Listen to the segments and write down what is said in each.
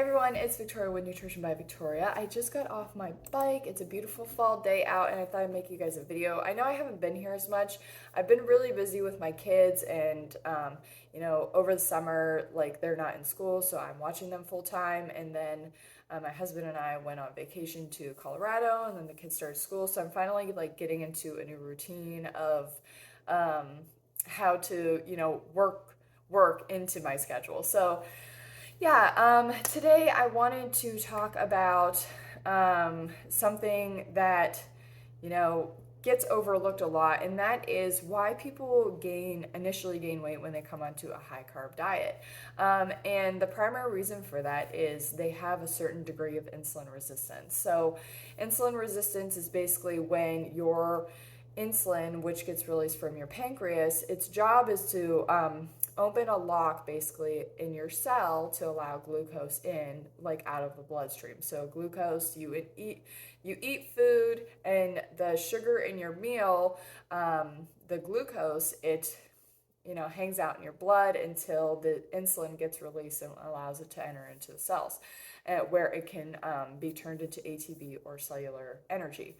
everyone, it's Victoria with Nutrition by Victoria. I just got off my bike. It's a beautiful fall day out and I thought I'd make you guys a video. I know I haven't been here as much. I've been really busy with my kids and over the summer, like they're not in school, so I'm watching them full time. And then my husband and I went on vacation to Colorado and then the kids started school. So I'm finally like getting into a new routine of how to, work into my schedule. So today I wanted to talk about something that, gets overlooked a lot, and that is why people initially gain weight when they come onto a high carb diet. And the primary reason for that is they have a certain degree of insulin resistance. So insulin resistance is basically when your insulin, which gets released from your pancreas, its job is to open a lock basically in your cell to allow glucose in, like out of the bloodstream. So glucose, you eat food, and the sugar in your meal, the glucose, it hangs out in your blood until the insulin gets released and allows it to enter into the cells, where it can be turned into ATP or cellular energy.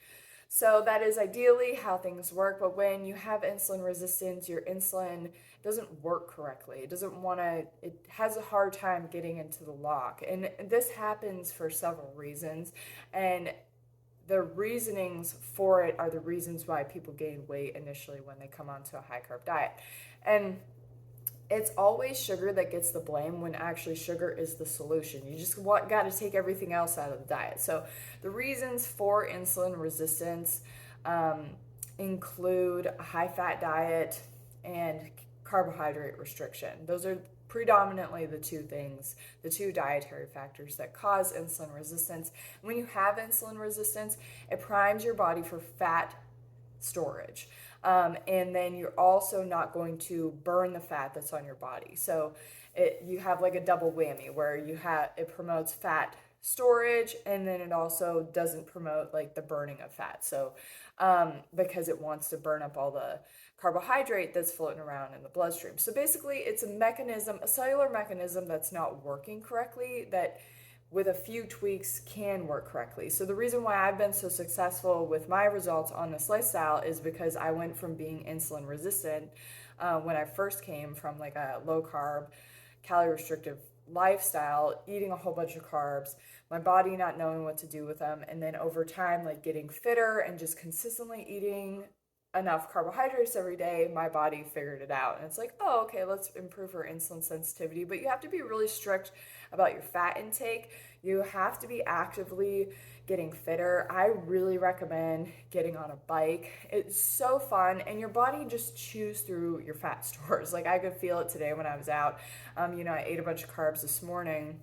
So that is ideally how things work, but when you have insulin resistance, your insulin doesn't work correctly. It has a hard time getting into the lock. And this happens for several reasons. And the reasonings for it are the reasons why people gain weight initially when they come onto a high carb diet. And it's always sugar that gets the blame when actually sugar is the solution. You just got to take everything else out of the diet. So the reasons for insulin resistance include a high-fat diet and carbohydrate restriction. Those are predominantly the two dietary factors that cause insulin resistance. When you have insulin resistance, it primes your body for fat storage. And then you're also not going to burn the fat that's on your body. So you have like a double whammy where it promotes fat storage, and then it also doesn't promote like the burning of fat. So because it wants to burn up all the carbohydrate that's floating around in the bloodstream. So basically it's a cellular mechanism that's not working correctly, that with a few tweaks can work correctly. So the reason why I've been so successful with my results on this lifestyle is because I went from being insulin resistant when I first came from like a low carb, calorie restrictive lifestyle, eating a whole bunch of carbs, my body not knowing what to do with them, and then over time like getting fitter and just consistently eating enough carbohydrates every day, my body figured it out. And it's like, oh, okay, let's improve our insulin sensitivity. But you have to be really strict about your fat intake. You have to be actively getting fitter. I really recommend getting on a bike. It's so fun, and your body just chews through your fat stores. Like I could feel it today when I was out. I ate a bunch of carbs this morning.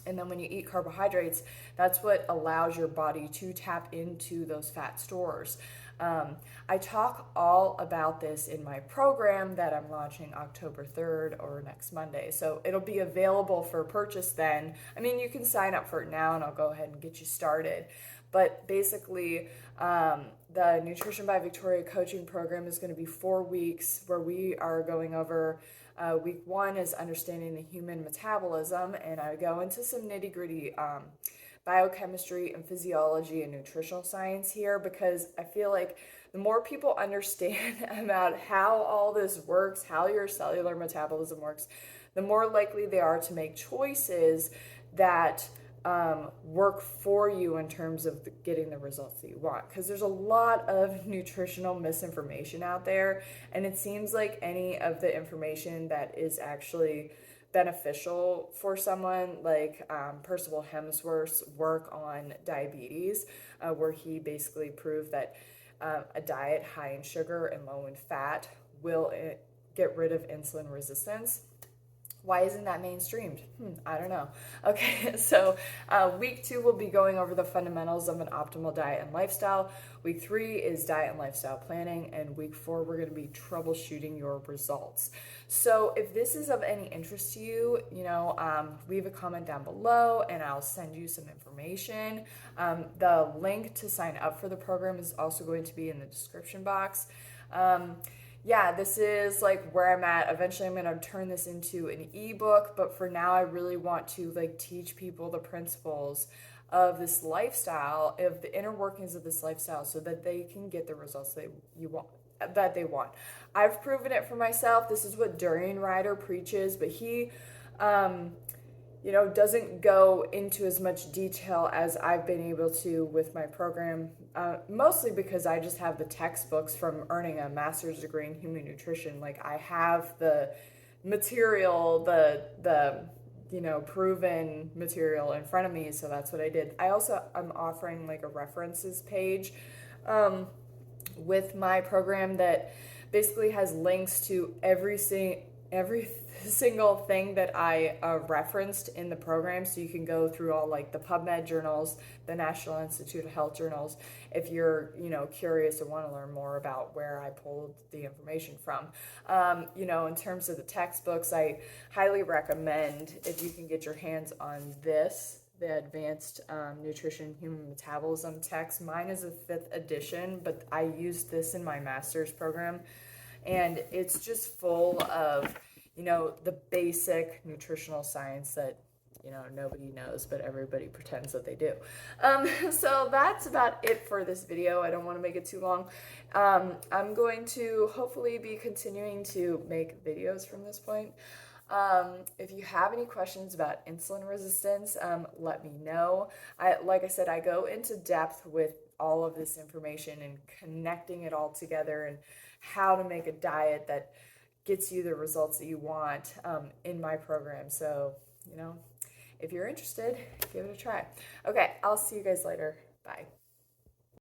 And then when you eat carbohydrates, that's what allows your body to tap into those fat stores. I talk all about this in my program that I'm launching October 3rd or next Monday. So it'll be available for purchase then. I mean, you can sign up for it now and I'll go ahead and get you started. But basically, the Nutrition by Victoria coaching program is going to be 4 weeks where we are going over week 1 is understanding the human metabolism, and I go into some nitty-gritty biochemistry and physiology and nutritional science here, because I feel like the more people understand about how all this works, how your cellular metabolism works, the more likely they are to make choices that work for you in terms of getting the results that you want. Because there's a lot of nutritional misinformation out there, and it seems like any of the information that is actually beneficial for someone, like Percival Hemsworth's work on diabetes, where he basically proved that a diet high in sugar and low in fat will get rid of insulin resistance. Why isn't that mainstreamed? I don't know. Okay, so week 2 we'll be going over the fundamentals of an optimal diet and lifestyle. Week 3 is diet and lifestyle planning, and week 4 we're going to be troubleshooting your results. So if this is of any interest to you, leave a comment down below and I'll send you some information. The link to sign up for the program is also going to be in the description box. yeah, this is like where I'm at. Eventually I'm going to turn this into an ebook, but for now I really want to like teach people the principles of this lifestyle, of the inner workings of this lifestyle so that they can get the results that they want. I've proven it for myself. This is what Durian Rider preaches, but he um doesn't go into as much detail as I've been able to with my program, mostly because I just have the textbooks from earning a master's degree in human nutrition. Like I have the material, the proven material in front of me, so that's what I did. I'm offering like a references page um, with my program that basically has links to every single thing that I referenced in the program. So you can go through all like the PubMed journals, the National Institute of Health journals, if you're curious and want to learn more about where I pulled the information from. In terms of the textbooks, I highly recommend if you can get your hands on this, the Advanced Nutrition Human Metabolism text. Mine is a 5th edition, but I used this in my master's program, and it's just full of the basic nutritional science that nobody knows, but everybody pretends that they do. So that's about it for this video. I don't want to make it too long. I'm going to hopefully be continuing to make videos from this point. If you have any questions about insulin resistance, let me know. Like I said, I go into depth with all of this information and connecting it all together and how to make a diet that gets you the results that you want in my program. So, if you're interested, give it a try. Okay, I'll see you guys later. Bye.